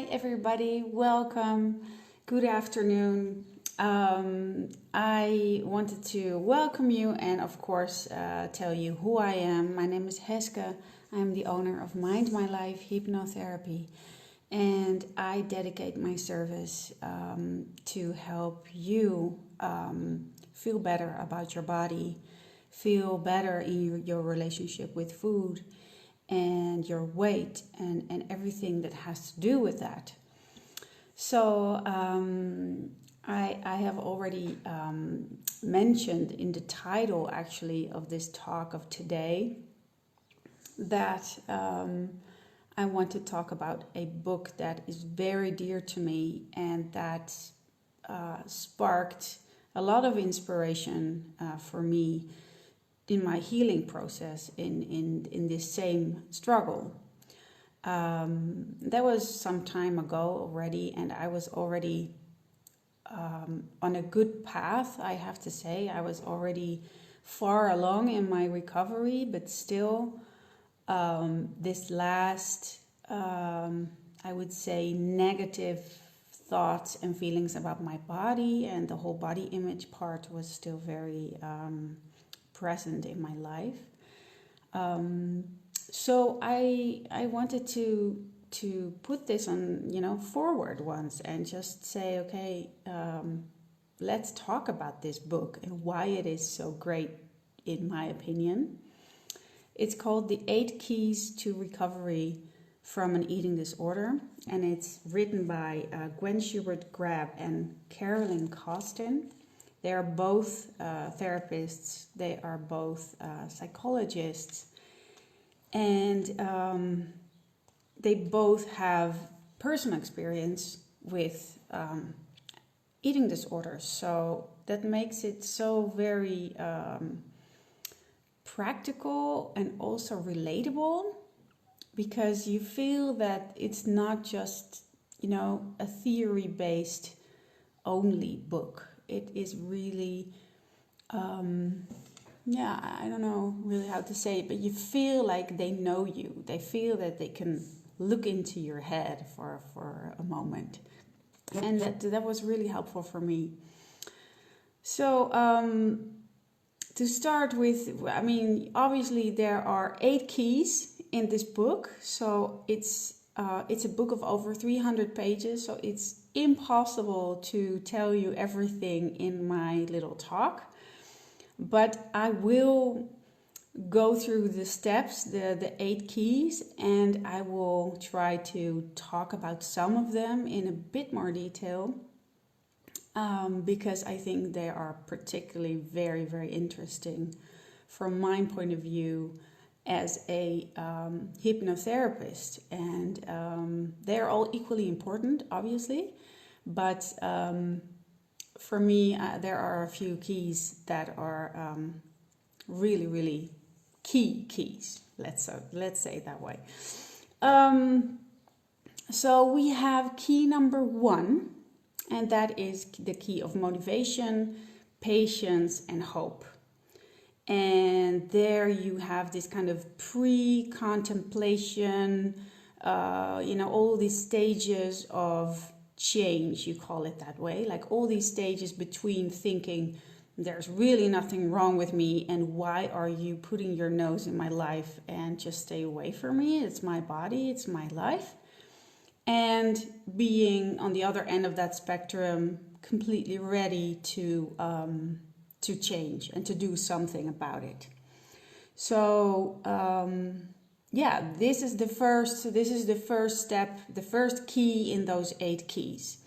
everybody, welcome. Good afternoon. I wanted to welcome you and, of course, tell you who I am. My name is Heske. I'm the owner of Mind My Life Hypnotherapy, and I dedicate my service to help you feel better about your body, feel better in your relationship with food and your weight and everything that has to do with that. So I have already mentioned in the title actually of this talk of today that I want to talk about a book that is very dear to me and that sparked a lot of inspiration for me in my healing process in this same struggle. That was some time ago already, and I was already on a good path, I have to say. I was already far along in my recovery, but still this last, I would say, negative thoughts and feelings about my body and the whole body image part was still very present in my life. So I wanted to put this on, forward once and just say, okay, let's talk about this book and why it is so great, in my opinion. It's called The 8 Keys to Recovery from an Eating Disorder, and it's written by Gwen Schubert-Grab and Carolyn Costin. They are both therapists, they are both psychologists, and they both have personal experience with eating disorders. So that makes it so very practical and also relatable, because you feel that it's not just, a theory-based only book. It is really, I don't know really how to say it, but you feel like they know you. They feel that they can look into your head for a moment. And that was really helpful for me. So to start with, obviously there are 8 keys in this book. So it's a book of over 300 pages. So it's impossible to tell you everything in my little talk, but I will go through the steps, the 8 keys, and I will try to talk about some of them in a bit more detail, because I think they are particularly very, very interesting from my point of view as a hypnotherapist, and they're all equally important, obviously, but for me there are a few keys that are really, really key keys. Let's say it that way. So we have key number 1, and that is the key of motivation, patience, and hope. And there you have this kind of pre-contemplation, all these stages of change, you call it that way, like all these stages between thinking there's really nothing wrong with me and why are you putting your nose in my life and just stay away from me, it's my body, it's my life, and being on the other end of that spectrum, completely ready to change and to do something about it. So this is the first step, the first key in those 8 keys.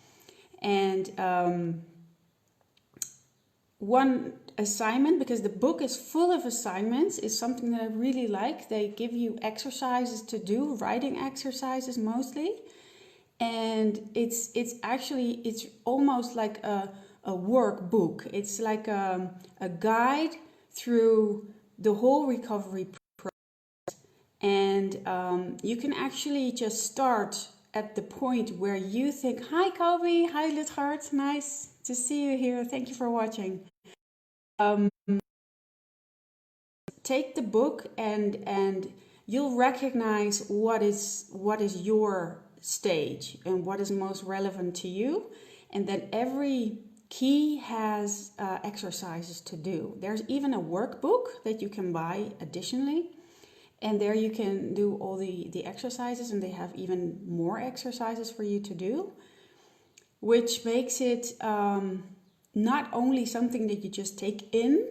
And one assignment, because the book is full of assignments, is something that I really like. They give you exercises to do, writing exercises mostly, and it's almost like a workbook. It's like a guide through the whole recovery process, and you can actually just start at the point where you think, hi Kobe, hi Lutgard, nice to see you here, thank you for watching. Take the book and you'll recognize what is your stage and what is most relevant to you. And then every key has exercises to do. There's even a workbook that you can buy additionally. And there you can do all the exercises, and they have even more exercises for you to do, which makes it not only something that you just take in,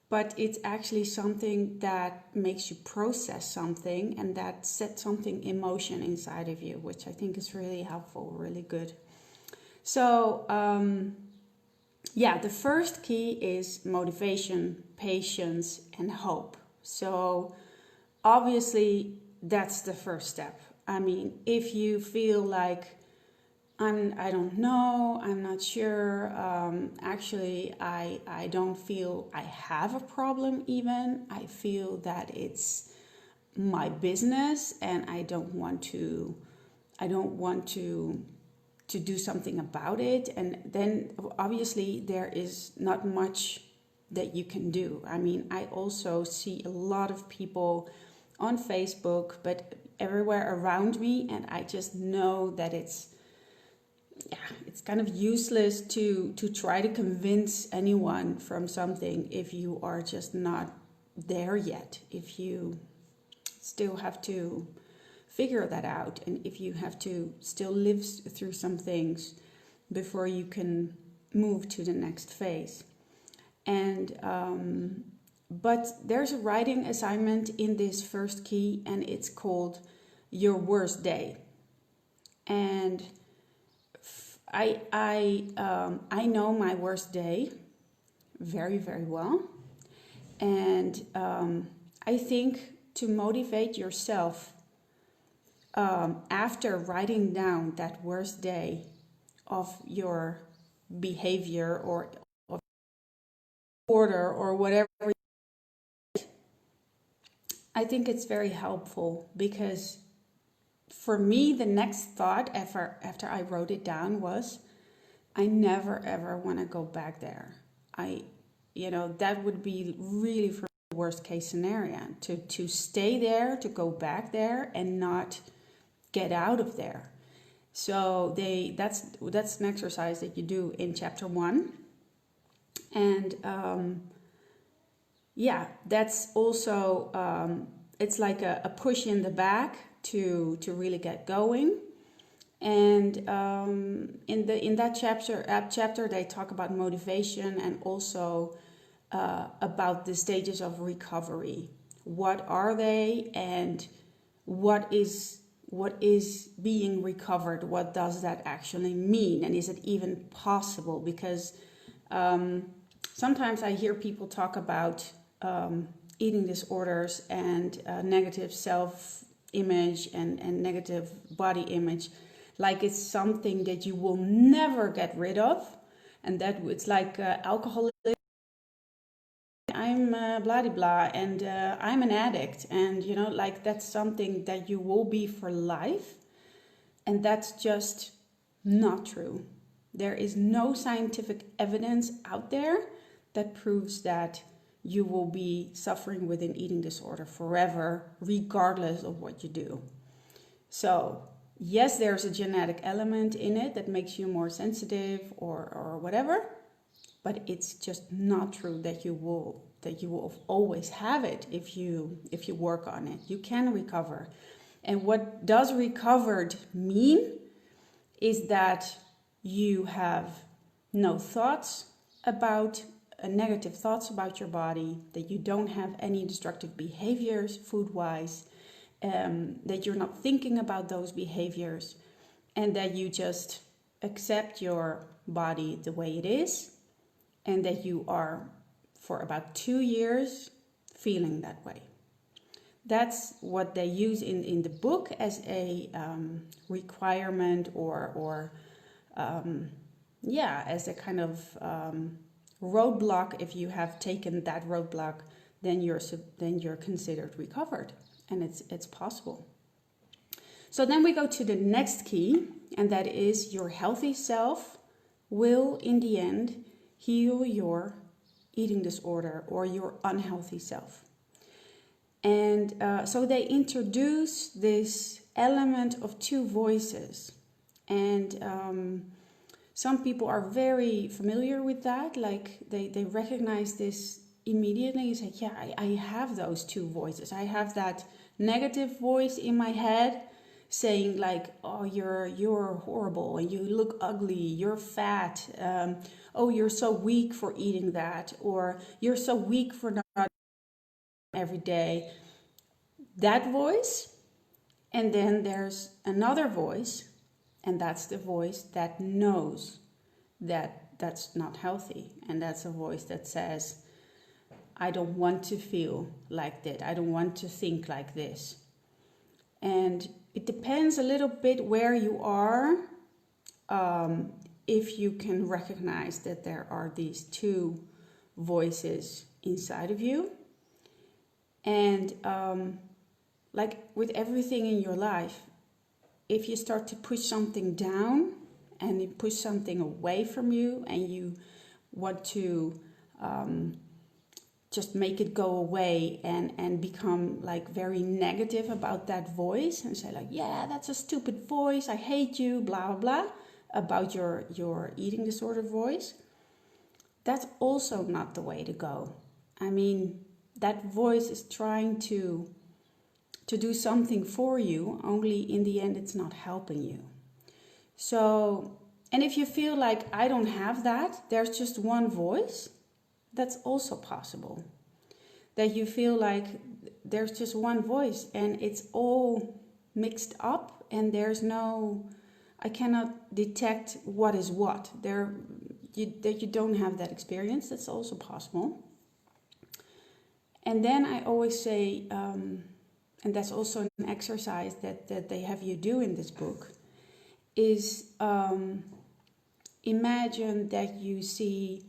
but it's actually something that makes you process something and that sets something in motion inside of you, which I think is really helpful, really good. So, yeah, the first key is motivation, patience, and hope. So, obviously, that's the first step. I mean, if you feel like, I don't know, I'm not sure, actually, I don't feel I have a problem even. I feel that it's my business and I don't want to do something about it. And then obviously there is not much that you can do. I mean, I also see a lot of people on Facebook, but everywhere around me, and I just know that it's kind of useless to try to convince anyone from something if you are just not there yet, if you still have to figure that out, and if you have to still live through some things before you can move to the next phase. And but there's a writing assignment in this first key, and it's called Your Worst Day. And I know my worst day very, very well. And I think to motivate yourself, after writing down that worst day of your behavior or of order or whatever, I think it's very helpful, because for me, the next thought after I wrote it down was, I never ever want to go back there. That would be really for the worst case scenario, to stay there, to go back there and not get out of there. So that's an exercise that you do in chapter 1. And that's also, it's like a push in the back to really get going. And in that chapter they talk about motivation and also about the stages of recovery. What are they, and what is being recovered? What does that actually mean, and is it even possible? Because sometimes I hear people talk about eating disorders and negative self-image and negative body image like it's something that you will never get rid of, and that it's like alcoholism. I'm blah de blah, and I'm an addict, and like that's something that you will be for life, and that's just not true. There is no scientific evidence out there that proves that you will be suffering with an eating disorder forever, regardless of what you do. So yes, there's a genetic element in it that makes you more sensitive or whatever, but it's just not true that you will always have it if you work on it. You can recover. And what does recovered mean is that you have no thoughts about negative thoughts about your body, that you don't have any destructive behaviors food-wise, that you're not thinking about those behaviors, and that you just accept your body the way it is, and that you are for about 2 years feeling that way. That's what they use in the book as a requirement or as a kind of roadblock. If you have taken that roadblock, then you're considered recovered, and it's possible. So then we go to the next key, and that is your healthy self will in the end heal your eating disorder or your unhealthy self. And so they introduce this element of two voices. And some people are very familiar with that, like they recognize this immediately and say, yeah, I have those two voices. I have that negative voice in my head saying like, oh, you're horrible, and you look ugly, you're fat, oh, you're so weak for eating that, or you're so weak for not every day. That voice. And then there's another voice, and that's the voice that knows that that's not healthy. And that's a voice that says, I don't want to feel like that. I don't want to think like this. And it depends a little bit where you are, if you can recognize that there are these two voices inside of you. And like with everything in your life, if you start to push something down and you push something away from you and you want to just make it go away and become like very negative about that voice and say like, yeah, that's a stupid voice, I hate you, blah, blah, blah, about your eating disorder voice, that's also not the way to go. I mean, that voice is trying to do something for you, only in the end it's not helping you. So, and if you feel like I don't have that, there's just one voice, that's also possible. That you feel like there's just one voice and it's all mixed up and there's no, I cannot detect what is what. That you don't have that experience, that's also possible. And then I always say, and that's also an exercise that they have you do in this book, is imagine that you see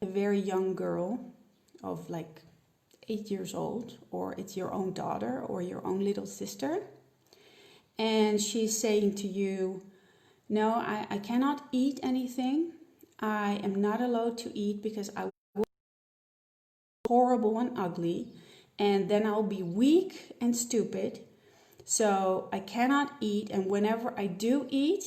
a very young girl of like 8 years old, or it's your own daughter or your own little sister, and she's saying to you, no, I cannot eat anything, I am not allowed to eat because I will be horrible and ugly, and then I'll be weak and stupid, so I cannot eat, and whenever I do eat,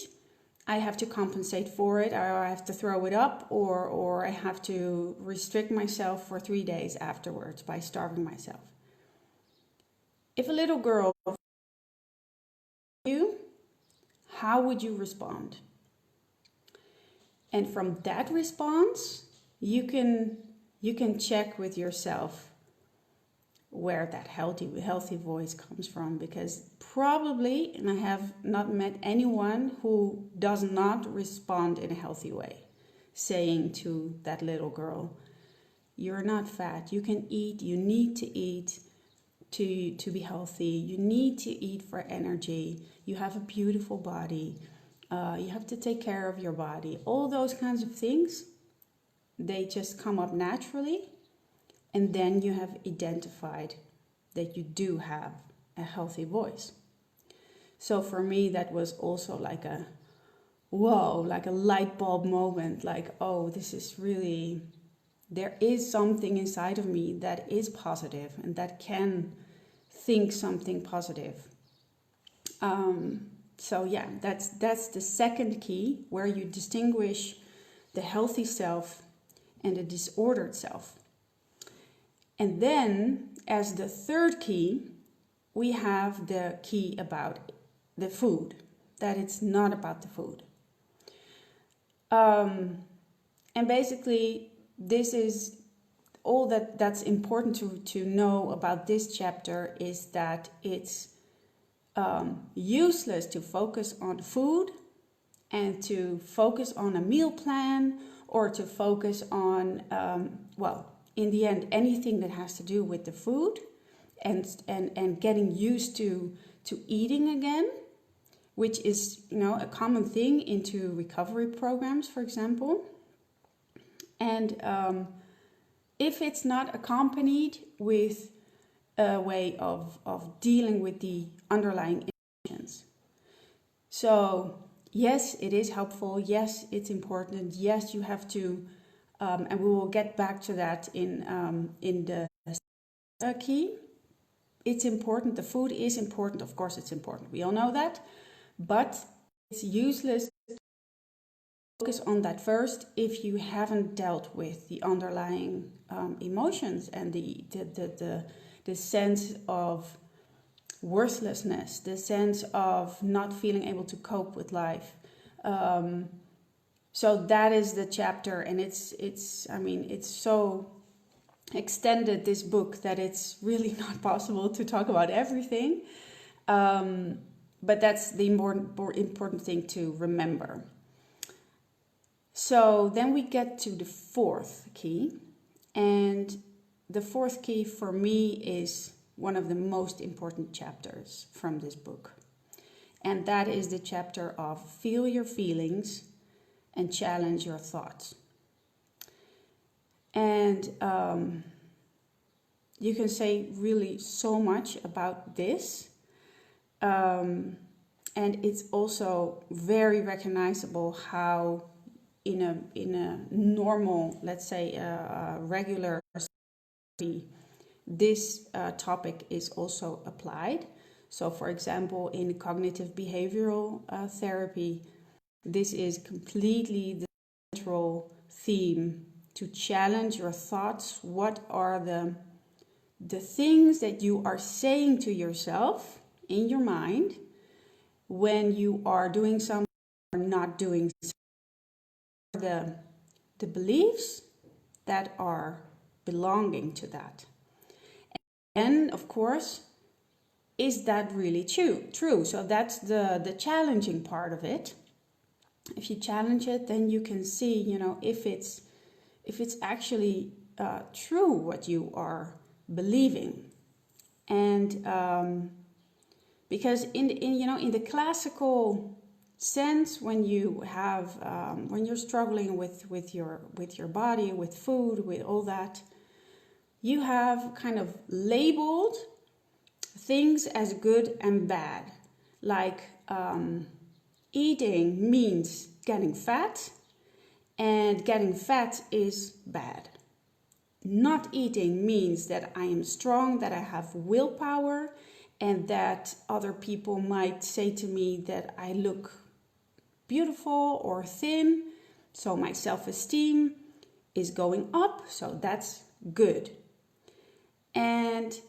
I have to compensate for it, or I have to throw it up, or I have to restrict myself for 3 days afterwards by starving myself. If a little girl you, how would you respond? And from that response, you can check with yourself where that healthy voice comes from, because probably, and I have not met anyone who does not respond in a healthy way, saying to that little girl, you're not fat, you can eat, you need to eat to be healthy, you need to eat for energy, you have a beautiful body, you have to take care of your body. All those kinds of things, they just come up naturally. And then you have identified that you do have a healthy voice. So for me, that was also like a, whoa, like a light bulb moment. Like, oh, this is really, there is something inside of me that is positive and that can think something positive. So yeah, that's the second key, where you distinguish the healthy self and the disordered self. And then, as the third key, we have the key about the food, that it's not about the food. And basically, this is all that's important to know about this chapter, is that it's useless to focus on food and to focus on a meal plan, or to focus on, in the end, anything that has to do with the food and getting used to eating again, which is, a common thing into recovery programs, for example. And if it's not accompanied with a way of dealing with the underlying emotions. So yes, it is helpful. Yes, it's important. Yes, you have to, and we will get back to that in the key. it's important. The food is important. Of course, it's important. We all know that. But it's useless to focus on that first if you haven't dealt with the underlying emotions and the sense of worthlessness, the sense of not feeling able to cope with life. So that is the chapter, and it's so extended, this book, that it's really not possible to talk about everything. But that's the important thing to remember. So then we get to the fourth key, and the fourth key for me is one of the most important chapters from this book. And that is the chapter of feel your feelings and challenge your thoughts. And you can say really so much about this. And it's also very recognizable how in a normal, let's say regular study, this topic is also applied. So for example, in cognitive behavioral therapy, this is completely the central theme, to challenge your thoughts. What are the things that you are saying to yourself in your mind when you are doing something or not doing something? The beliefs that are belonging to that. And of course, is that really true? So that's the challenging part of it. If you challenge it, then you can see, if it's actually true what you are believing. And because in the classical sense, when you have when you're struggling with your body, with food, with all that, you have kind of labeled things as good and bad. Like eating means getting fat, and getting fat is bad. Not eating means that I am strong, that I have willpower, and that other people might say to me that I look beautiful or thin, so my self-esteem is going up, so that's good. And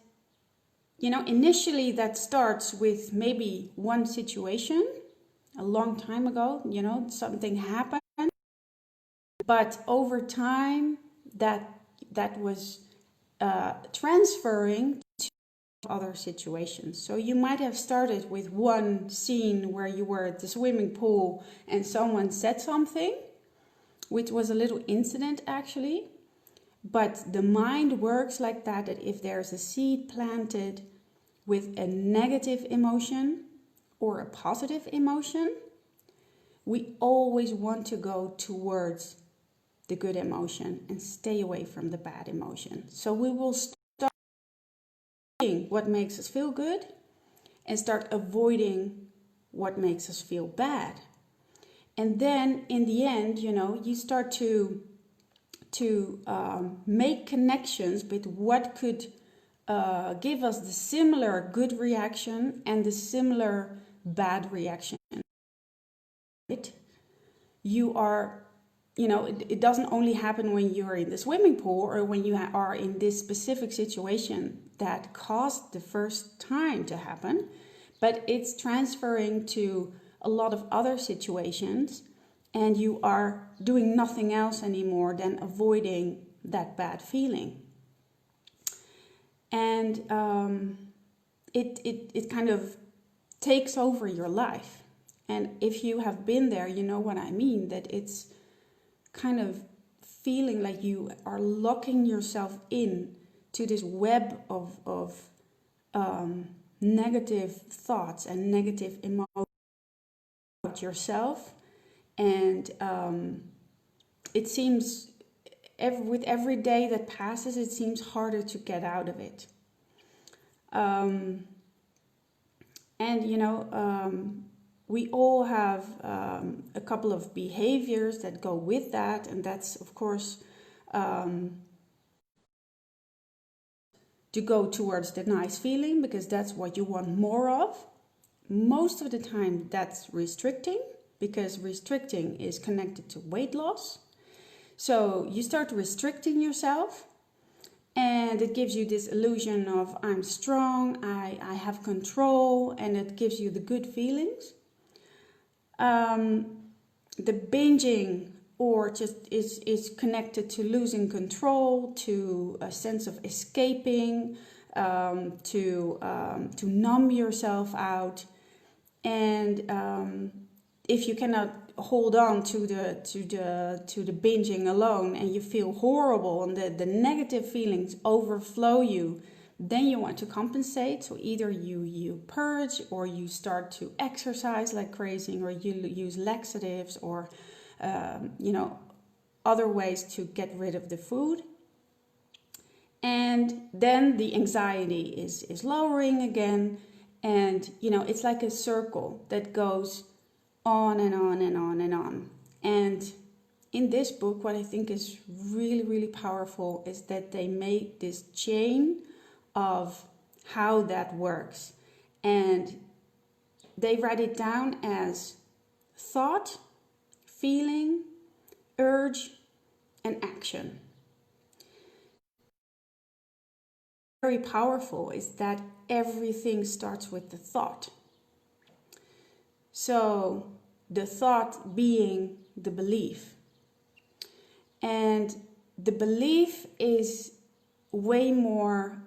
initially that starts with maybe one situation a long time ago, something happened, but over time that was transferring to other situations. So you might have started with one scene where you were at the swimming pool and someone said something, which was a little incident actually. But the mind works like that if there's a seed planted with a negative emotion or a positive emotion, we always want to go towards the good emotion and stay away from the bad emotion. So we will start doing what makes us feel good and start avoiding what makes us feel bad. And then in the end, you start to make connections with what could give us the similar good reaction and the similar bad reaction. You are, it doesn't only happen when you're in the swimming pool or when you are in this specific situation that caused the first time to happen, but it's transferring to a lot of other situations, and you are doing nothing else anymore than avoiding that bad feeling. And it kind of takes over your life. And if you have been there, you know what I mean, that it's kind of feeling like you are locking yourself in to this web of negative thoughts and negative emotions about yourself. And it seems with every day that passes, it seems harder to get out of it. We all have a couple of behaviors that go with that, and that's of course to go towards the nice feeling because that's what you want more of. Most of the time that's restricting, because restricting is connected to weight loss. So you start restricting yourself, and it gives you this illusion of I'm strong, I have control, and it gives you the good feelings. The binging or just is connected to losing control, to a sense of escaping, to numb yourself out. And if you cannot hold on to the binging alone, and you feel horrible and the negative feelings overflow you, then you want to compensate. So either you purge, or you start to exercise like crazy, or you use laxatives, or other ways to get rid of the food. And then the anxiety is lowering again, and it's like a circle that goes on and on and on and on. And in this book, what I think is really, really powerful is that they make this chain of how that works. And they write it down as thought, feeling, urge, and action. Very powerful is that everything starts with the thought. So the thought being the belief. And the belief is way more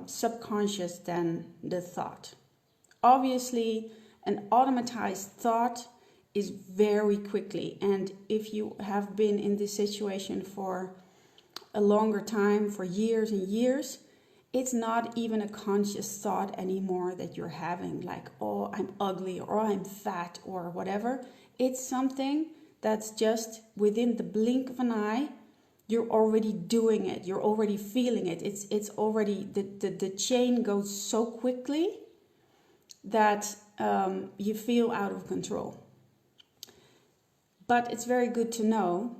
subconscious than the thought. Obviously, an automatized thought is very quickly. And if you have been in this situation for a longer time, for years and years, it's not even a conscious thought anymore that you're having, like, oh, I'm ugly, or I'm fat, or whatever. It's something that's just within the blink of an eye. You're already doing it. You're already feeling it. It's already, the chain goes so quickly that you feel out of control. But it's very good to know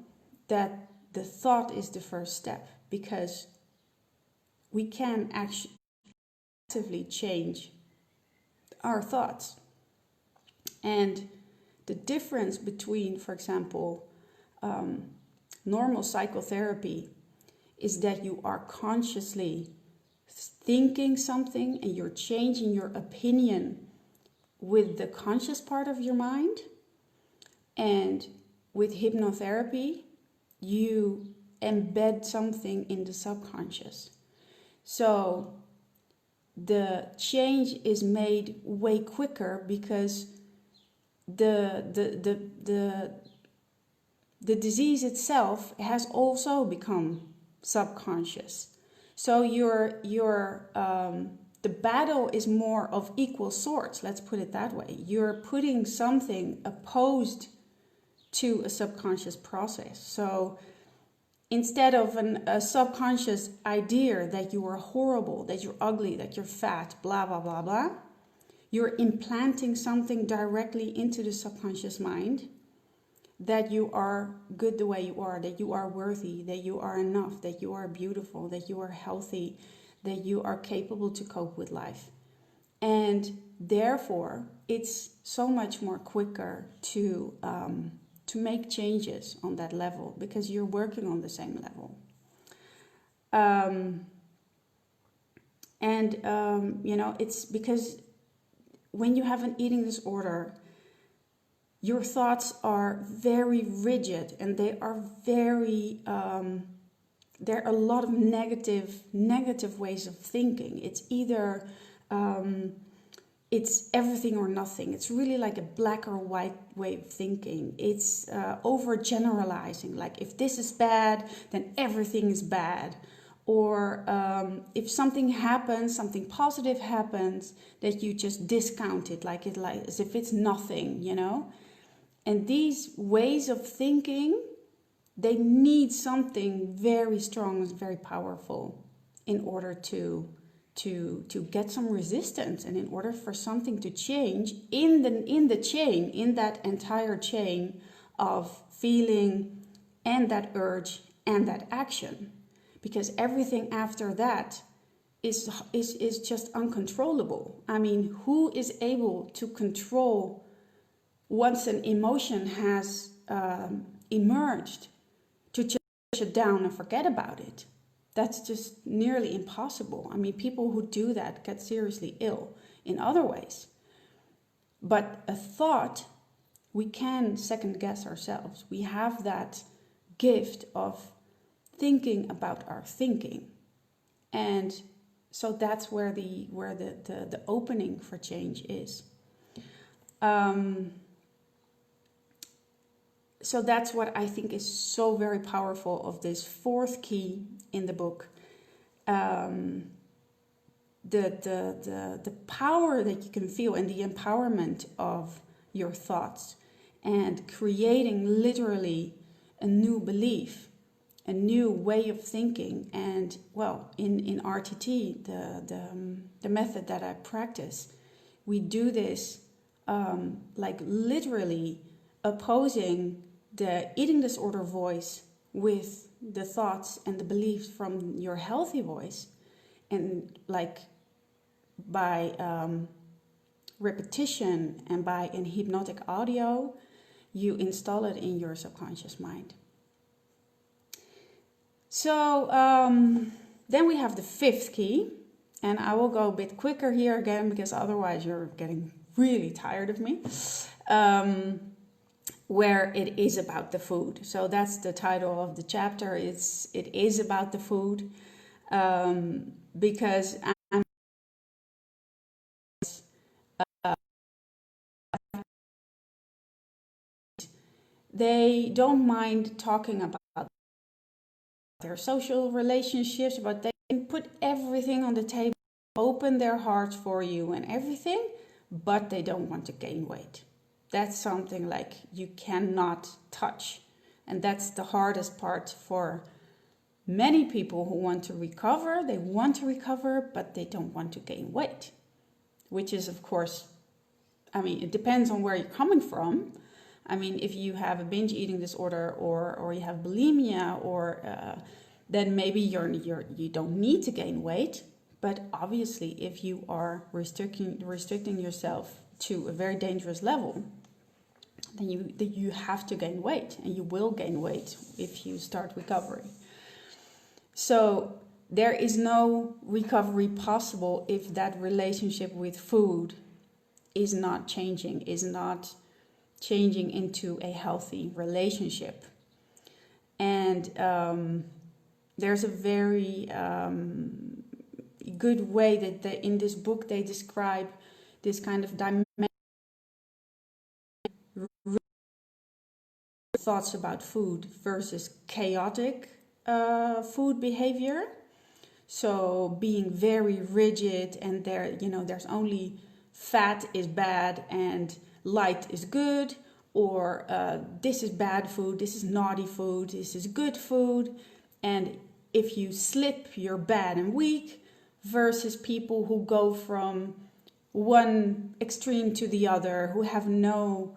that the thought is the first step, because we can actually actively change our thoughts. And the difference between, for example, normal psychotherapy is that you are consciously thinking something and you're changing your opinion with the conscious part of your mind. And with hypnotherapy, you embed something in the subconscious. So the change is made way quicker, because the disease itself has also become subconscious. So the battle is more of equal sorts, let's put it that way. You're putting something opposed to a subconscious process. So instead of a subconscious idea that you are horrible, that you're ugly, that you're fat, blah, blah, blah, blah, you're implanting something directly into the subconscious mind, that you are good the way you are, that you are worthy, that you are enough, that you are beautiful, that you are healthy, that you are capable to cope with life. And therefore, it's so much more quicker to make changes on that level, because you're working on the same level. It's because when you have an eating disorder, your thoughts are very rigid, and they are very, there are a lot of negative ways of thinking. It's either, it's everything or nothing. It's really like a black or white way of thinking. It's overgeneralizing. Like, if this is bad, then everything is bad. Or if something happens, something positive happens, that you just discount it, like as if it's nothing, And these ways of thinking, they need something very strong and very powerful in order to get some resistance, and in order for something to change in that entire chain of feeling and that urge and that action. Because everything after that is just uncontrollable. I mean, who is able to control once an emotion has emerged, to just push it down and forget about it? That's just nearly impossible. I mean, people who do that get seriously ill in other ways. But a thought, we can second guess ourselves. We have that gift of thinking about our thinking. And so that's where the opening for change is. So that's what I think is so very powerful of this fourth key in the book. The power that you can feel and the empowerment of your thoughts, and creating literally a new belief, a new way of thinking. And well, in RTT, the method that I practice, we do this like literally opposing the eating disorder voice with the thoughts and the beliefs from your healthy voice. And like by repetition and by in hypnotic audio, you install it in your subconscious mind. So then we have the fifth key, and I will go a bit quicker here again because otherwise you're getting really tired of me, where it is about the food. So that's the title of the chapter. It is about the food, because they don't mind talking about their social relationships, but they can put everything on the table, open their hearts for you and everything, but they don't want to gain weight. That's something like you cannot touch. And that's the hardest part for many people who want to recover. They want to recover, but they don't want to gain weight, which is, of course, I mean, it depends on where you're coming from. I mean, if you have a binge eating disorder or you have bulimia, or then maybe you don't need to gain weight. But obviously, if you are restricting yourself to a very dangerous level, then you have to gain weight, and you will gain weight if you start recovery. So there is no recovery possible if that relationship with food is not changing into a healthy relationship. And there's a very good way that in this book they describe this kind of thoughts about food versus chaotic food behavior. So being very rigid, and there's only fat is bad and light is good, or this is bad food, this is naughty food, this is good food, and if you slip, you're bad and weak, versus people who go from one extreme to the other, who have no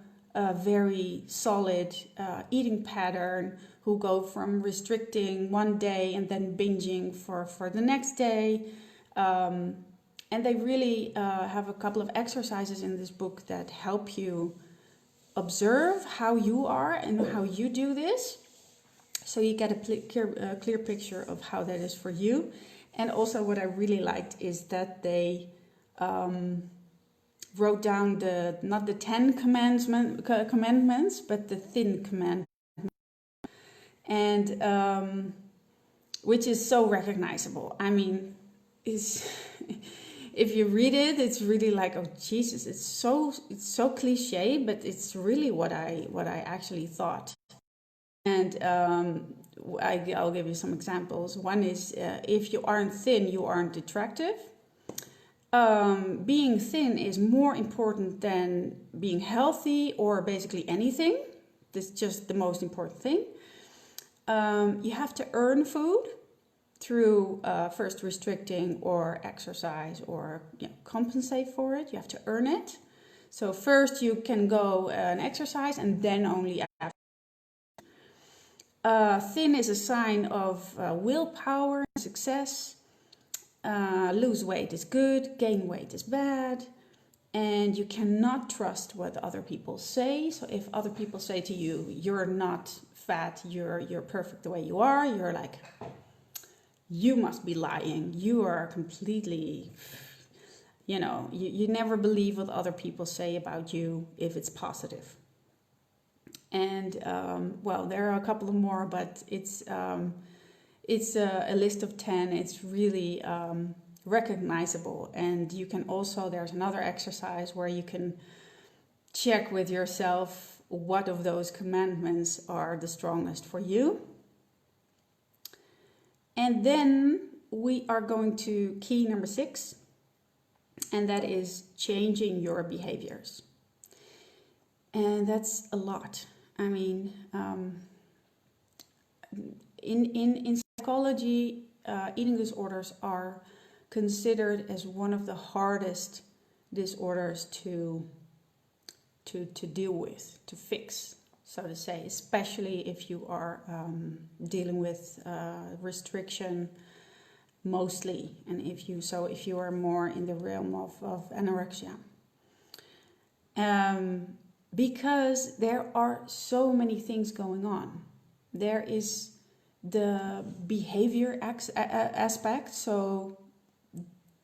very solid eating pattern, who go from restricting one day and then binging for the next day. And they really have a couple of exercises in this book that help you observe how you are and how you do this, so you get a clear picture of how that is for you. And also what I really liked is that they wrote down not the 10 commandments, but the thin commandments, and which is so recognizable. I mean, if you read it, it's really like, oh Jesus, it's so cliche, but it's really what I actually thought. And I'll give you some examples. One is if you aren't thin, you aren't attractive. Being thin is more important than being healthy or basically anything. This is just the most important thing. You have to earn food through first restricting or exercise, or compensate for it. You have to earn it. So first you can go and exercise, and then only after. Thin is a sign of willpower and success. Lose weight is good, gain weight is bad, and you cannot trust what other people say. So if other people say to you, you're not fat, you're perfect the way you are, you're like, you must be lying. You are completely, you never believe what other people say about you if it's positive. And there are a couple of more, but it's a list of 10. It's really recognizable. And you can also, there's another exercise where you can check with yourself what of those commandments are the strongest for you. And then we are going to key number 6, and that is changing your behaviors. And that's a lot. I mean, in psychology, eating disorders are considered as one of the hardest disorders to deal with, to fix, so to say, especially if you are dealing with restriction mostly, and if you are more in the realm of anorexia. Because there are so many things going on. There is the behavior aspect, so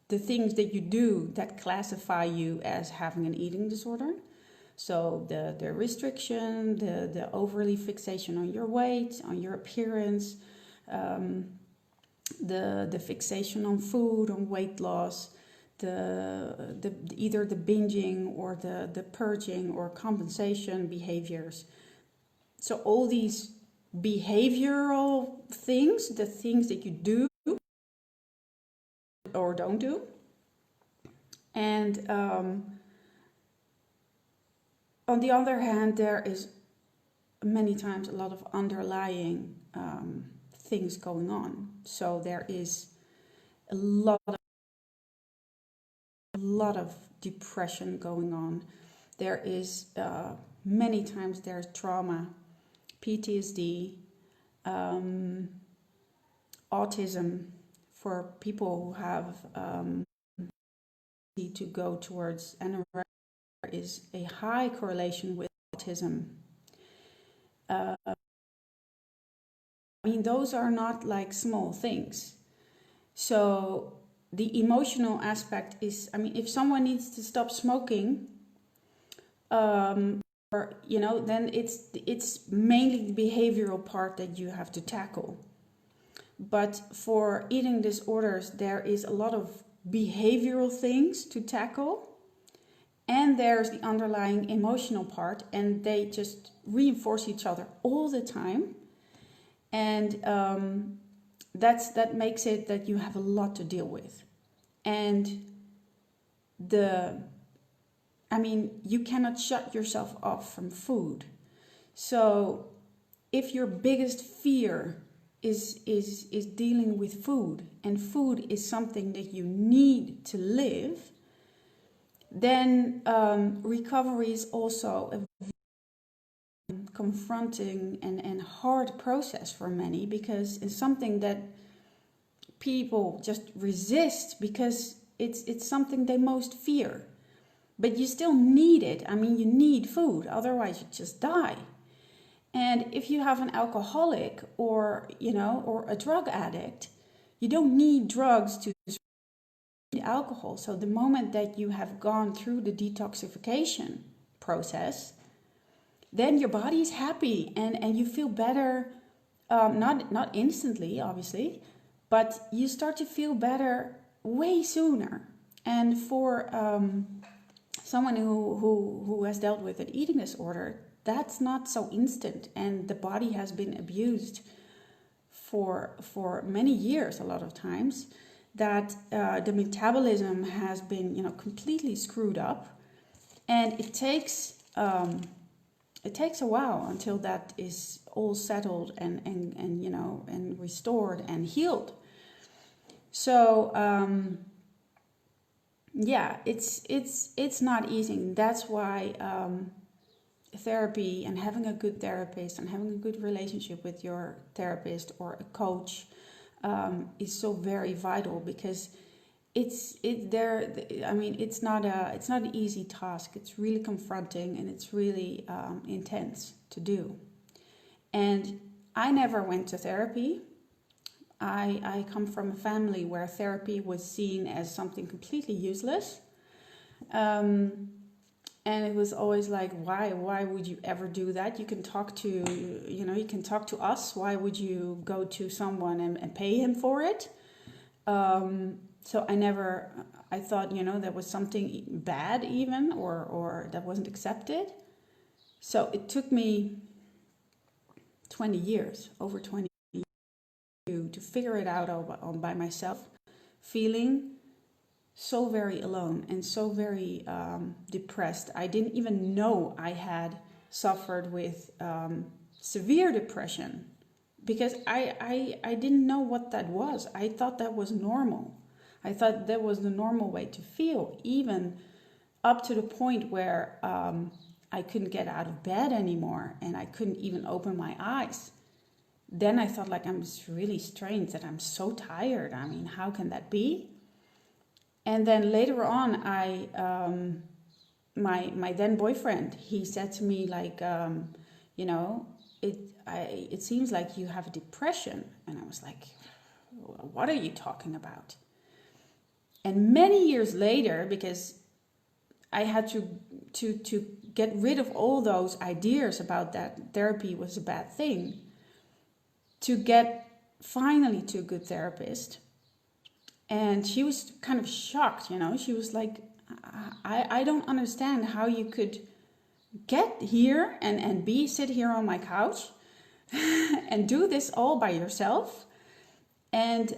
the things that you do that classify you as having an eating disorder. So the restriction, the overly fixation on your weight, on your appearance, the fixation on food, on weight loss, the either the binging or the purging or compensation behaviors. So all these behavioral things, the things that you do or don't do, and on the other hand, there is many times a lot of underlying things going on. So there is a lot of depression going on. There is many times there's trauma, PTSD, autism for people who have to go towards anorexia. There is a high correlation with autism. I mean, those are not like small things. So the emotional aspect is, I mean, if someone needs to stop smoking, then it's mainly the behavioral part that you have to tackle. But for eating disorders, there is a lot of behavioral things to tackle, and there's the underlying emotional part, and they just reinforce each other all the time. And that makes it that you have a lot to deal with. And you cannot shut yourself off from food. So if your biggest fear is dealing with food, and food is something that you need to live, then recovery is also a confronting and hard process for many, because it's something that people just resist because it's something they most fear. But you still need it. I mean, you need food, otherwise you just die. And if you have an alcoholic or a drug addict, you don't need drugs to need alcohol. So the moment that you have gone through the detoxification process, then your body is happy and you feel better, not instantly, obviously, but you start to feel better way sooner. And for someone who has dealt with an eating disorder, that's not so instant, and the body has been abused for many years, a lot of times, that the metabolism has been completely screwed up, and it takes a while until that is all settled and restored and healed. So it's not easy. That's why therapy and having a good therapist and having a good relationship with your therapist or a coach is so very vital, because I mean, it's not an easy task. It's really confronting, and it's really intense to do. And I never went to therapy. I come from a family where therapy was seen as something completely useless. And it was always like, why would you ever do that? You can talk to, you can talk to us. Why would you go to someone and pay him for it? So I thought, there was something bad even, or that wasn't accepted. So it took me 20 years, over 20 years, to figure it out all by myself, feeling so very alone and so very depressed. I didn't even know I had suffered with severe depression, because I didn't know what that was. I thought that was normal. I thought that was the normal way to feel, even up to the point where I couldn't get out of bed anymore and I couldn't even open my eyes. Then I thought, like, I'm just really strange that I'm so tired. I mean, how can that be? And then later on, my then boyfriend, he said to me, like, it seems like you have a depression. And I was like, what are you talking about? And many years later, because I had to get rid of all those ideas about that therapy was a bad thing, to get finally to a good therapist. And she was kind of shocked, She was like, I don't understand how you could get here and sit here on my couch and do this all by yourself. And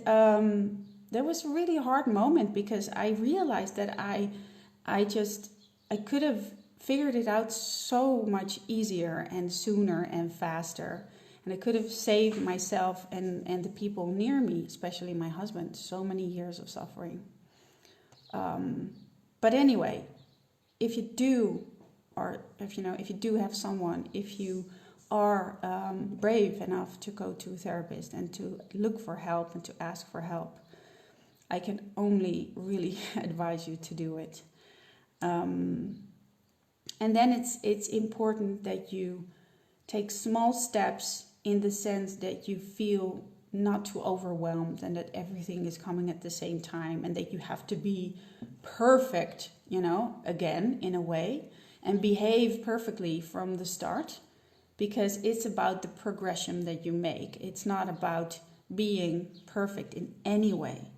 there was a really hard moment, because I realized that I could have figured it out so much easier and sooner and faster. And I could have saved myself and the people near me, especially my husband, so many years of suffering. But anyway, if you do have someone, if you are brave enough to go to a therapist and to look for help and to ask for help, I can only really advise you to do it. And then it's important that you take small steps, in the sense that you feel not too overwhelmed and that everything is coming at the same time, and that you have to be perfect, again, in a way, and behave perfectly from the start, because it's about the progression that you make. It's not about being perfect in any way.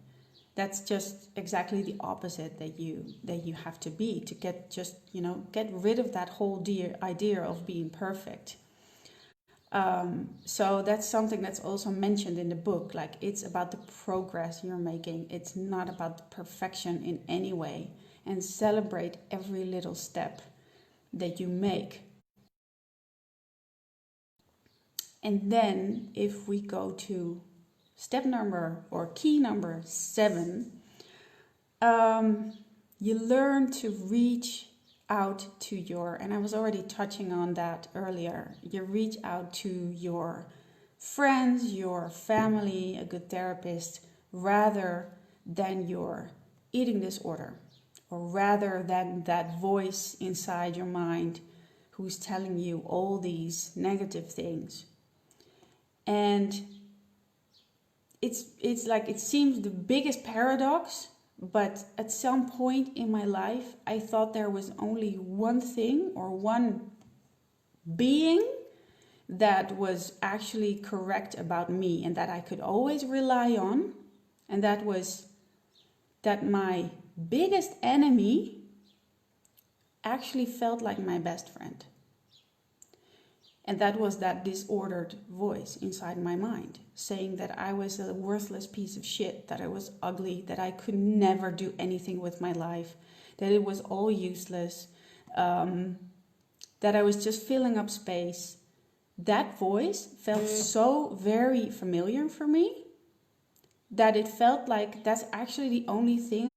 That's just exactly the opposite that you have to be, to get rid of that whole idea of being perfect. So that's something that's also mentioned in the book. Like, it's about the progress you're making. It's not about the perfection in any way. And celebrate every little step that you make. And then if we go to key number 7, you learn to reach out to and I was already touching on that earlier, you reach out to your friends, your family, a good therapist, rather than your eating disorder, or rather than that voice inside your mind who's telling you all these negative things. And it's like, it seems the biggest paradox, but at some point in my life, I thought there was only one thing or one being that was actually correct about me and that I could always rely on. And that was that my biggest enemy actually felt like my best friend. And that was that disordered voice inside my mind, saying that I was a worthless piece of shit, that I was ugly, that I could never do anything with my life, that it was all useless, that I was just filling up space. That voice felt so very familiar for me that it felt like that's actually the only thing.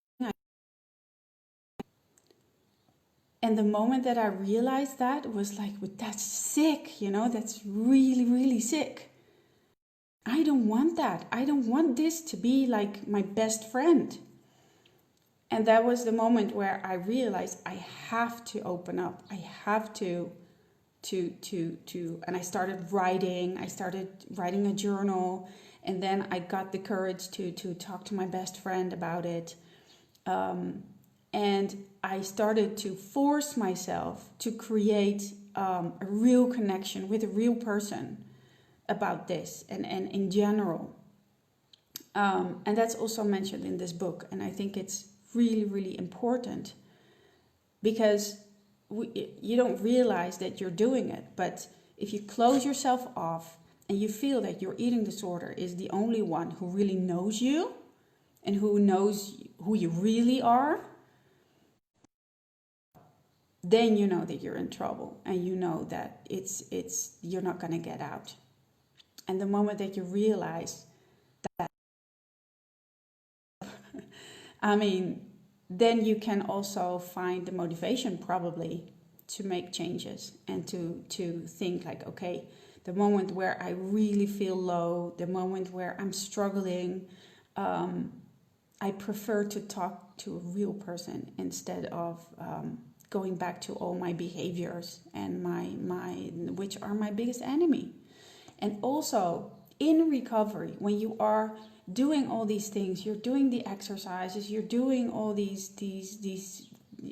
And the moment that I realized that, it was like, well, that's sick, that's really, really sick. I don't want that. I don't want this to be like my best friend. And that was the moment where I realized I have to open up. I have to, and I started writing. I started writing a journal, and then I got the courage to talk to my best friend about it. And I started to force myself to create a real connection with a real person about this and in general. And that's also mentioned in this book. And I think it's really, really important, because you don't realize that you're doing it. But if you close yourself off and you feel that your eating disorder is the only one who really knows you and who knows who you really are, then you know that you're in trouble, and you know that it's you're not going to get out. And the moment that you realize that, I mean, then you can also find the motivation probably to make changes and to think like, okay, the moment where I really feel low, the moment where I'm struggling, I prefer to talk to a real person instead of going back to all my behaviors and which are my biggest enemy. And also in recovery, when you are doing all these things, you're doing the exercises, you're doing all these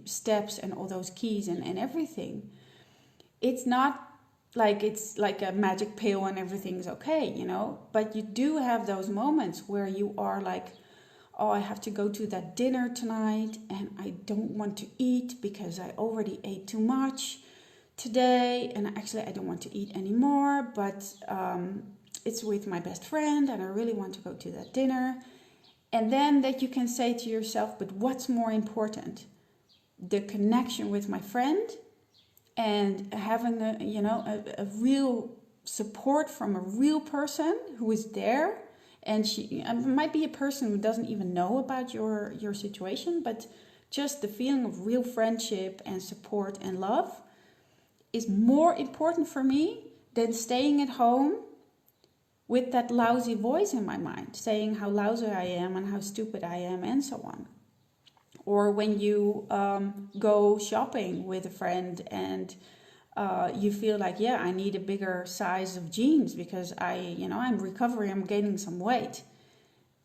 steps and all those keys and everything, it's not like it's like a magic pill and everything's okay, you know, but you do have those moments where you are like, oh, I have to go to that dinner tonight and I don't want to eat because I already ate too much today, and actually I don't want to eat anymore, but it's with my best friend and I really want to go to that dinner. And then that you can say to yourself, but what's more important? The connection with my friend and having a real support from a real person who is there. And she might be a person who doesn't even know about your situation, but just the feeling of real friendship and support and love is more important for me than staying at home with that lousy voice in my mind, saying how lousy I am and how stupid I am and so on. Or when you go shopping with a friend and you feel like, yeah, I need a bigger size of jeans because I'm recovering, I'm gaining some weight.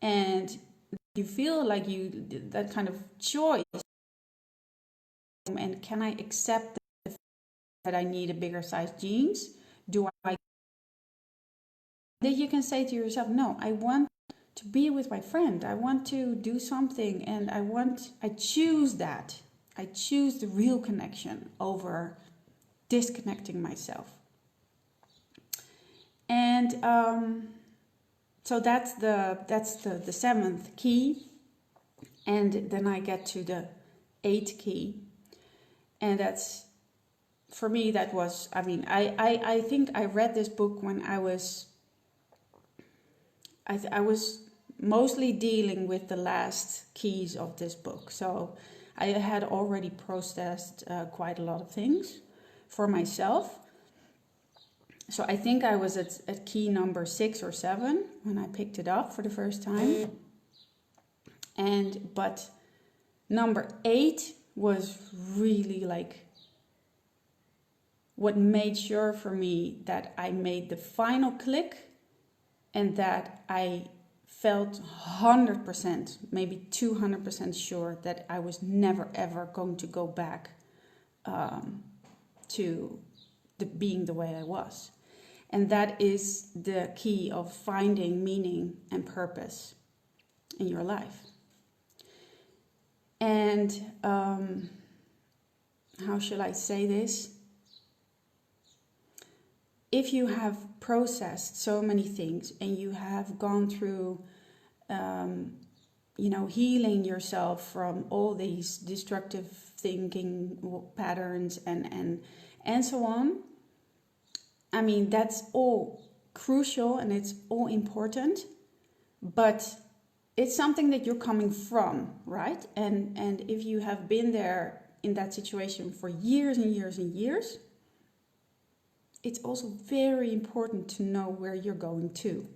And you feel like that kind of choice. And can I accept that I need a bigger size jeans? Then you can say to yourself, no, I want to be with my friend. I want to do something, and I choose that. I choose the real connection over disconnecting myself. And so that's the seventh key. And then I get to the eighth key. And that's, for me, that was, I think I read this book when I was mostly dealing with the last keys of this book. So I had already processed quite a lot of things for myself. So I think I was at key number 6 or 7 when I picked it up for the first time. But number 8 was really like what made sure for me that I made the final click, and that I felt 100%, maybe 200% sure that I was never ever going to go back to being the way I was. And that is the key of finding meaning and purpose in your life. And how shall I say this? If you have processed so many things and you have gone through, healing yourself from all these destructive thinking patterns and so on, I mean, that's all crucial and it's all important, but it's something that you're coming from, right? And if you have been there in that situation for years and years and years, it's also very important to know where you're going to.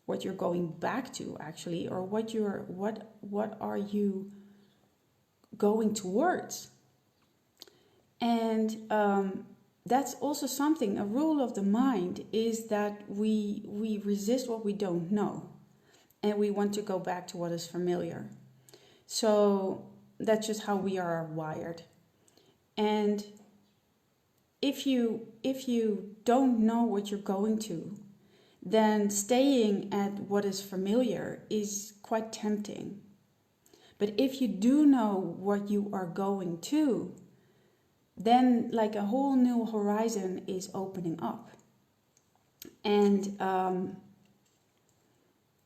what you're going back to actually, or what are you going towards. And that's also something, a rule of the mind is that we resist what we don't know, and we want to go back to what is familiar. So that's just how we are wired. And if you don't know what you're going to, then staying at what is familiar is quite tempting. But if you do know what you are going to, then like a whole new horizon is opening up. And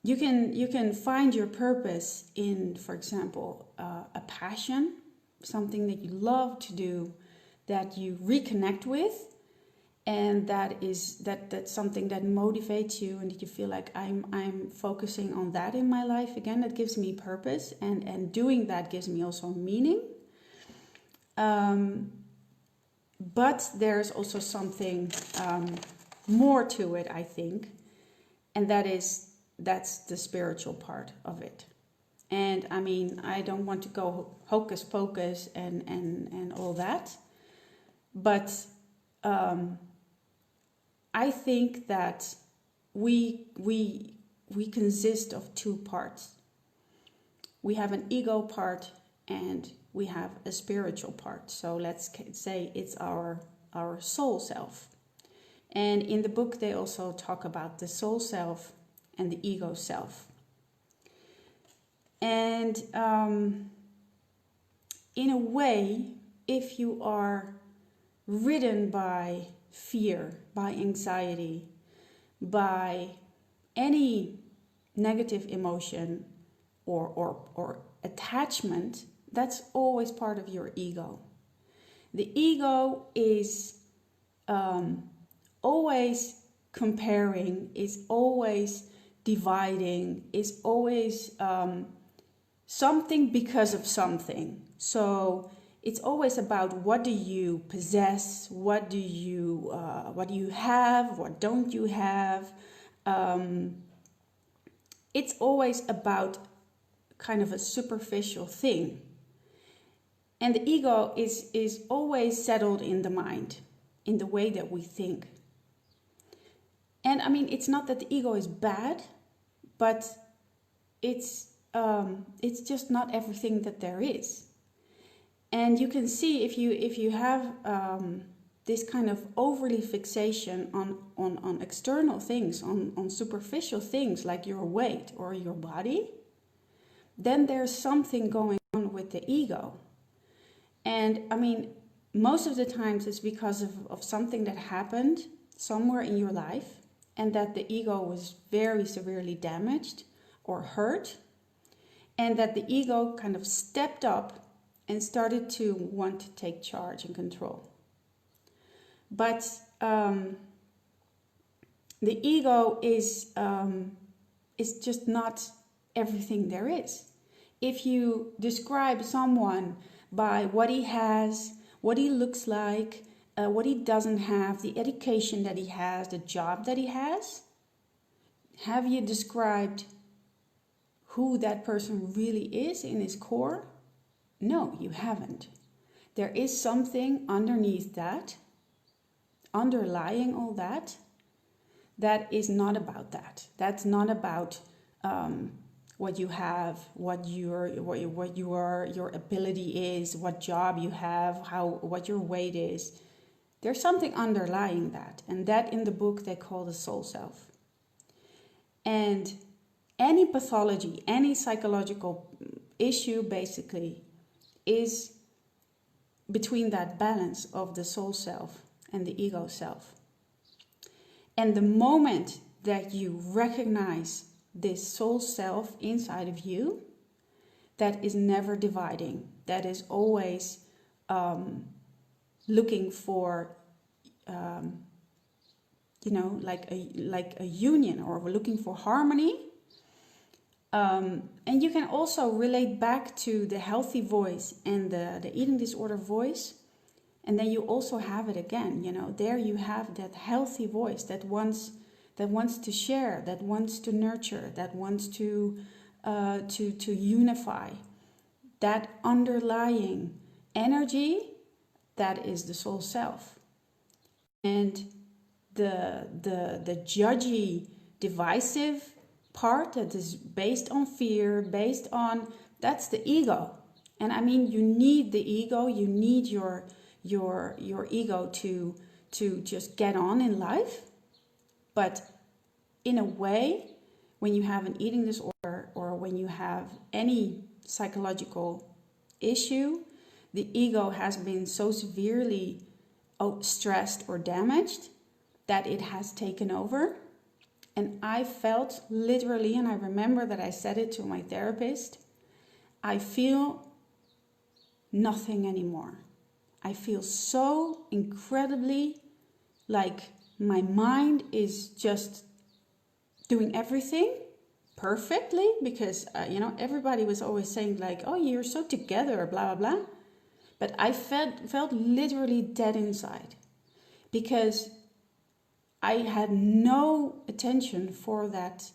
you can find your purpose in, for example, a passion, something that you love to do, that you reconnect with, and that's something that motivates you, and that you feel like I'm focusing on that in my life again. That gives me purpose, and doing that gives me also meaning. But there's also something more to it, I think, and that's the spiritual part of it. And I mean, I don't want to go hocus pocus and all that, but I think that we consist of two parts. We have an ego part and we have a spiritual part. So let's say it's our soul self. And in the book they also talk about the soul self and the ego self. And in a way, if you are ridden by fear, by anxiety, by any negative emotion or attachment, that's always part of your ego. The ego is always comparing, is always dividing, is always something because of something. So it's always about what do you possess, what do you have, what don't you have. It's always about kind of a superficial thing. And the ego is always settled in the mind, in the way that we think. And I mean, it's not that the ego is bad, but it's just not everything that there is. And you can see if you have this kind of overly fixation on external things, on superficial things like your weight or your body, then there's something going on with the ego. And I mean, most of the times it's because of something that happened somewhere in your life, and that the ego was very severely damaged or hurt, and that the ego kind of stepped up and started to want to take charge and control. But the ego is just not everything there is. If you describe someone by what he has, what he looks like, what he doesn't have, the education that he has, the job that he has, have you described who that person really is in his core? No, you haven't. There is something underneath that, underlying all that, that is not about that. That's not about what you have, what your ability is, what job you have, what your weight is. There's something underlying that, and that in the book they call the soul self. And any pathology, any psychological issue basically is between that balance of the soul self and the ego self. And the moment that you recognize this soul self inside of you, that is never dividing, that is always looking for like a union, or looking for harmony. And you can also relate back to the healthy voice and the eating disorder voice. And then you also have it again, there you have that healthy voice that wants that wants to share, that wants to nurture, that wants to unify. That underlying energy, that is the soul self. And the judgy, divisive part that is based on fear, based on, that's the ego. And I mean, you need the ego, you need your ego to just get on in life. But in a way, when you have an eating disorder or when you have any psychological issue, the ego has been so severely stressed or damaged that it has taken over. And I felt literally, and I remember that I said it to my therapist, I feel nothing anymore. I feel so incredibly like my mind is just doing everything perfectly, because everybody was always saying like, oh, you're so together, blah blah blah. But I felt literally dead inside, because I had no attention for that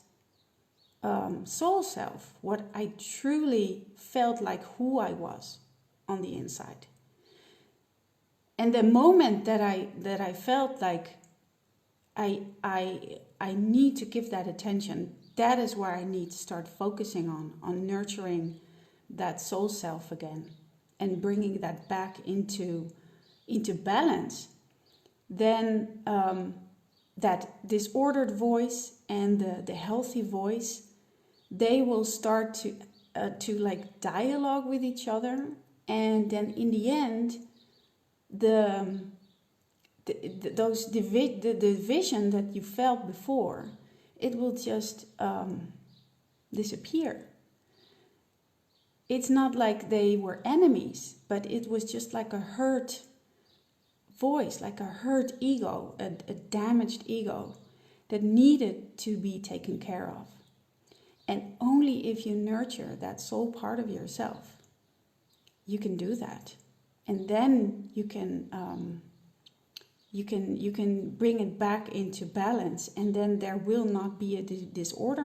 soul self, what I truly felt like, who I was on the inside. And the moment that I felt like I need to give that attention, that is where I need to start focusing on nurturing that soul self again and bringing that back into balance. Then that disordered voice and the healthy voice, they will start to like dialogue with each other. And then in the end, the division that you felt before, it will just disappear. It's not like they were enemies, but it was just like a hurt voice, like a hurt ego, a damaged ego that needed to be taken care of. And only if you nurture that soul part of yourself, you can do that. And then you can bring it back into balance, and then there will not be a disorder,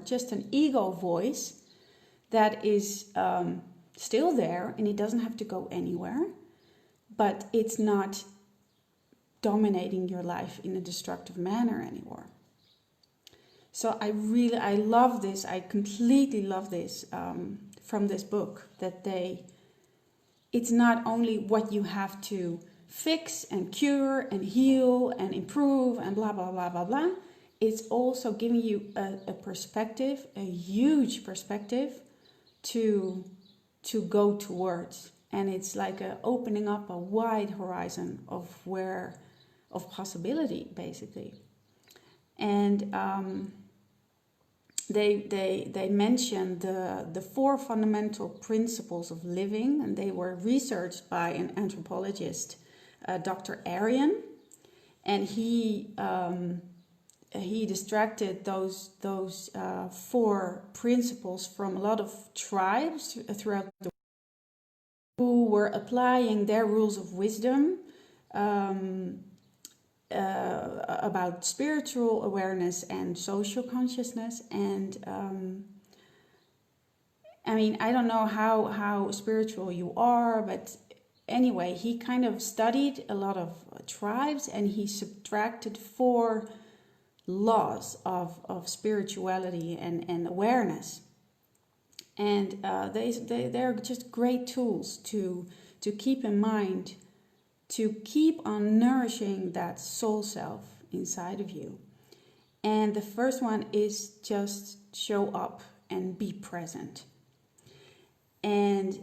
just an ego voice that is still there, and it doesn't have to go anywhere, but it's not dominating your life in a destructive manner anymore. So I love this. I completely love this from this book, that it's not only what you have to fix and cure and heal and improve and blah, blah, blah, blah, blah. It's also giving you a perspective, a huge perspective to go towards. And it's like opening up a wide horizon of possibility, basically. And they mentioned the 4 fundamental principles of living, and they were researched by an anthropologist, Dr. Arian, and he extracted those 4 principles from a lot of tribes throughout the world who were applying their rules of wisdom about spiritual awareness and social consciousness. And I mean, I don't know how spiritual you are, but anyway, he kind of studied a lot of tribes, and he subtracted 4 laws of spirituality and awareness. And they're just great tools to keep in mind, to keep on nourishing that soul self inside of you. And the first one is just show up and be present. And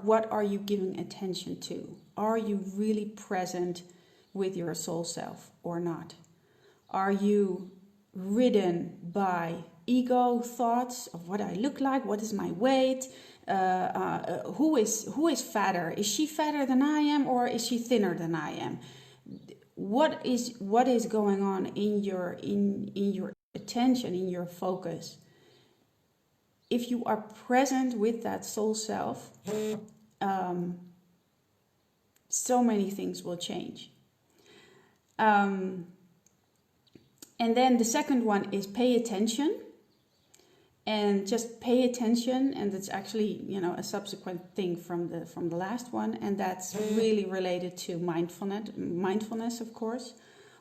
what are you giving attention to? Are you really present with your soul self or not? Are you ridden by ego thoughts of what I look like, what is my weight, who is fatter? Is she fatter than I am, or is she thinner than I am? What is going on in your attention, in your focus? If you are present with that soul self, so many things will change. And then the second one is pay attention. And just pay attention, and it's actually, you know, a subsequent thing from the last one, and that's really related to mindfulness, of course.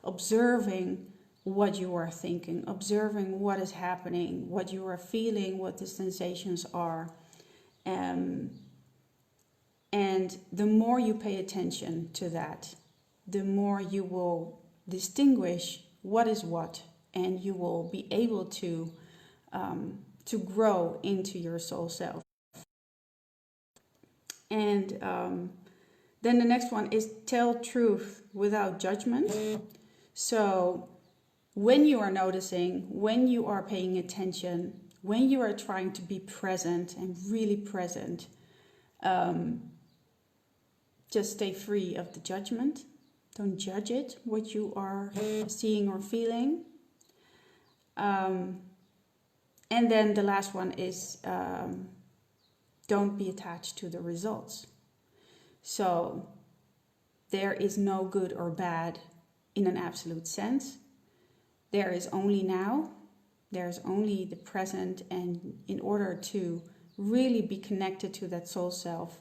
Observing what you are thinking, observing what is happening, what you are feeling, what the sensations are. And the more you pay attention to that, the more you will distinguish what is what, and you will be able to grow into your soul self. And then the next one is tell truth without judgment. So when you are noticing, when you are paying attention, when you are trying to be present and really present, just stay free of the judgment. Don't judge it, what you are seeing or feeling. And then the last one is don't be attached to the results. So there is no good or bad in an absolute sense. There is only now. There's only the present. And in order to really be connected to that soul self,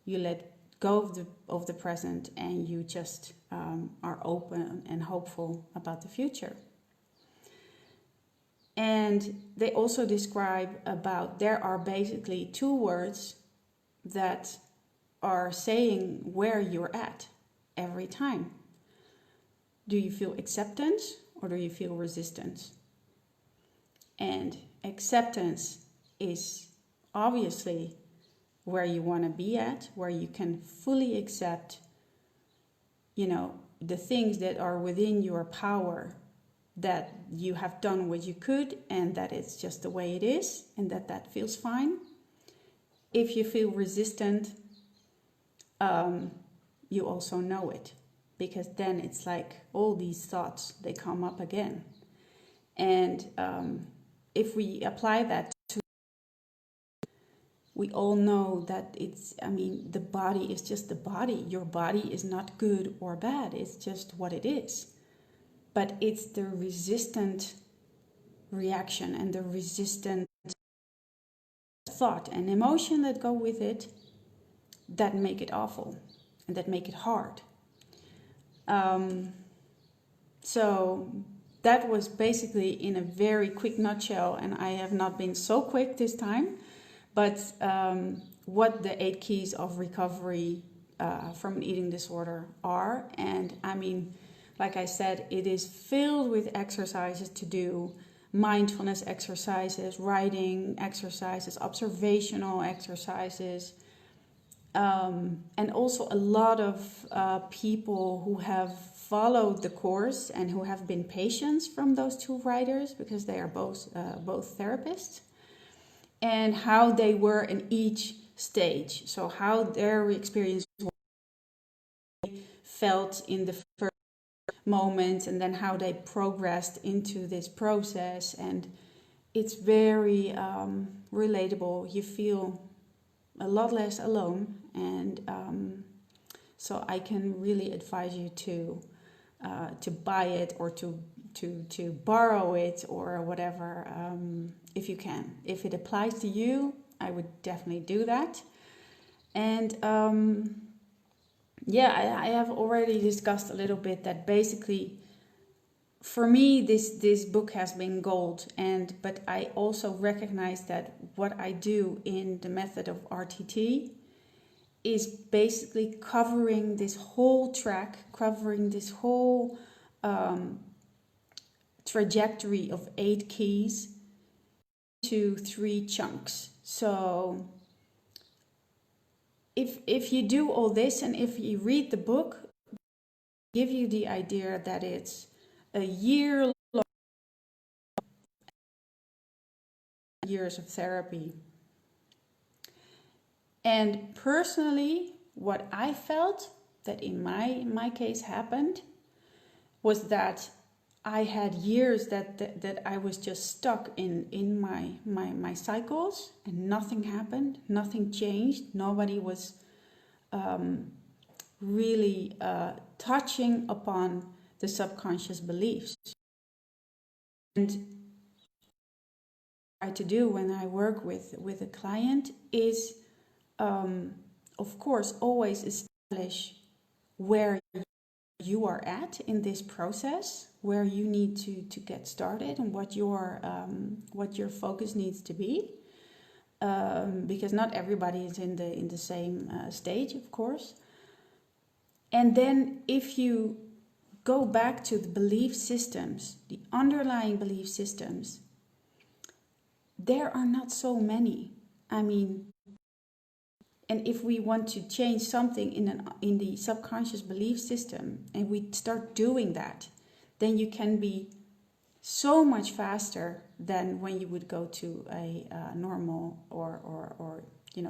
you let go of the present, and you just are open and hopeful about the future. And they also describe about there are basically two words that are saying where you're at every time. Do you feel acceptance or do you feel resistance? And acceptance is obviously where you want to be at, where you can fully accept, you know, the things that are within your power, that you have done what you could, and that it's just the way it is, and that feels fine. If you feel resistant, you also know it, because then it's like all these thoughts, they come up again. And if we apply that to, we all know that it's, I mean, the body is just the body. Your body is not good or bad. It's just what it is. But it's the resistant reaction and the resistant thought and emotion that go with it that make it awful and that make it hard. So that was basically in a very quick nutshell, and I have not been so quick this time, but what the 8 keys of recovery from an eating disorder are. And I mean, like I said, it is filled with exercises to do, mindfulness exercises, writing exercises, observational exercises, and also a lot of people who have followed the course and who have been patients from those 2 writers, because they are both therapists, and how they were in each stage. So how their experience felt in the first moment, and then how they progressed into this process. And it's very relatable. You feel a lot less alone, and so I can really advise you to buy it or to borrow it or whatever, if you can. If it applies to you, I would definitely do that. And I have already discussed a little bit that basically for me this book has been gold, but I also recognize that what I do in the method of RTT is basically covering this whole track, covering this whole trajectory of 8 keys into 3 chunks. So if you do all this, and if you read the book, give you the idea that it's a year long, years of therapy. And personally, what I felt that in my case happened was that I had years that I was just stuck in my cycles, and nothing happened, nothing changed, nobody was really touching upon the subconscious beliefs. And what I try to do when I work with a client is, of course, always establish where you are at in this process, where you need to get started, and what your focus needs to be, because not everybody is in the same stage, of course. And then if you go back to the belief systems, the underlying belief systems, there are not so many. I mean, and if we want to change something in the subconscious belief system, and we start doing that, then you can be so much faster than when you would go to a normal or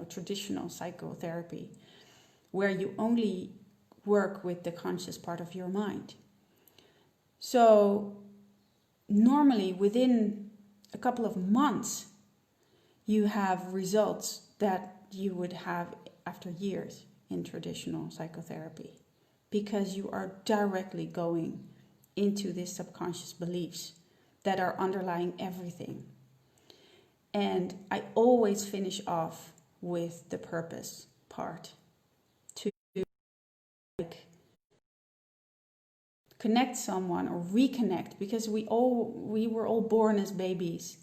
traditional psychotherapy, where you only work with the conscious part of your mind. So normally within a couple of months, you have results that you would have after years in traditional psychotherapy, because you are directly going into these subconscious beliefs that are underlying everything. And I always finish off with the purpose part, to connect someone or reconnect, because we were all born as babies,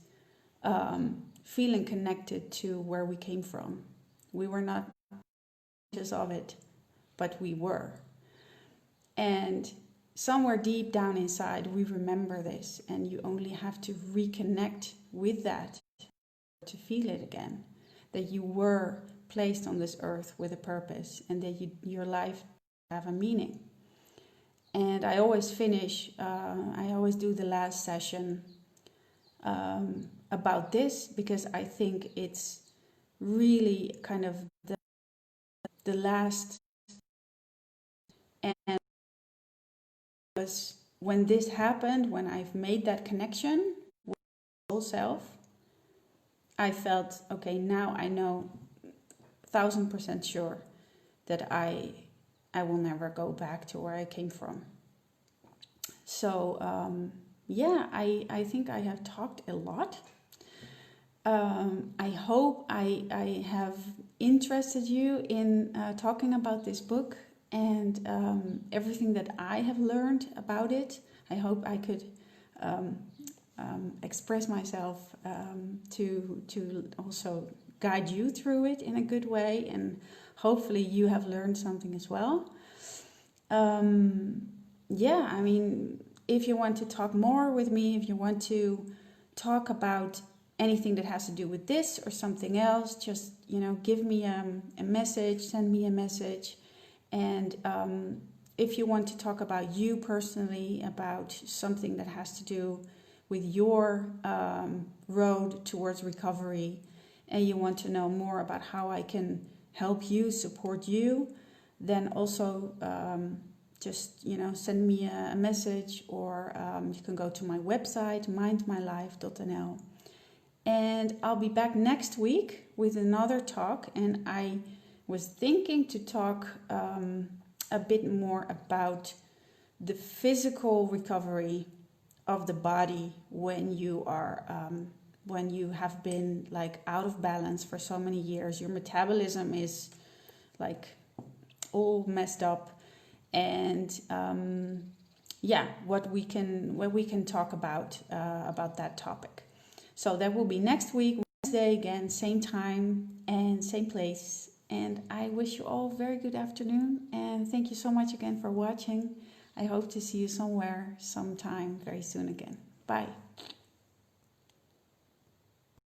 feeling connected to where we came from. We were not conscious of it, but we were. And somewhere deep down inside, we remember this, and you only have to reconnect with that to feel it again, that you were placed on this earth with a purpose, and that your life have a meaning. And I always finish, I always do the last session about this, because I think it's really kind of the last. And was when this happened, when I've made that connection with my whole self, I felt, okay, now I know 1000% sure that I will never go back to where I came from. So I think I have talked a lot. I hope I have interested you in talking about this book and everything that I have learned about it. I hope I could express myself to also guide you through it in a good way, and hopefully you have learned something as well. I mean, if you want to talk more with me, if you want to talk about anything that has to do with this or something else, just, give me a message, send me a message. And if you want to talk about you personally, about something that has to do with your road towards recovery, and you want to know more about how I can help you, support you, then also just, send me a message, or you can go to my website, mindmylife.nl. And I'll be back next week with another talk. And I was thinking to talk a bit more about the physical recovery of the body when you are when you have been like out of balance for so many years. Your metabolism is like all messed up, and what we can talk about that topic. So that will be next week, Wednesday again, same time and same place. And I wish you all a very good afternoon, and thank you so much again for watching. I hope to see you somewhere, sometime, very soon again. Bye.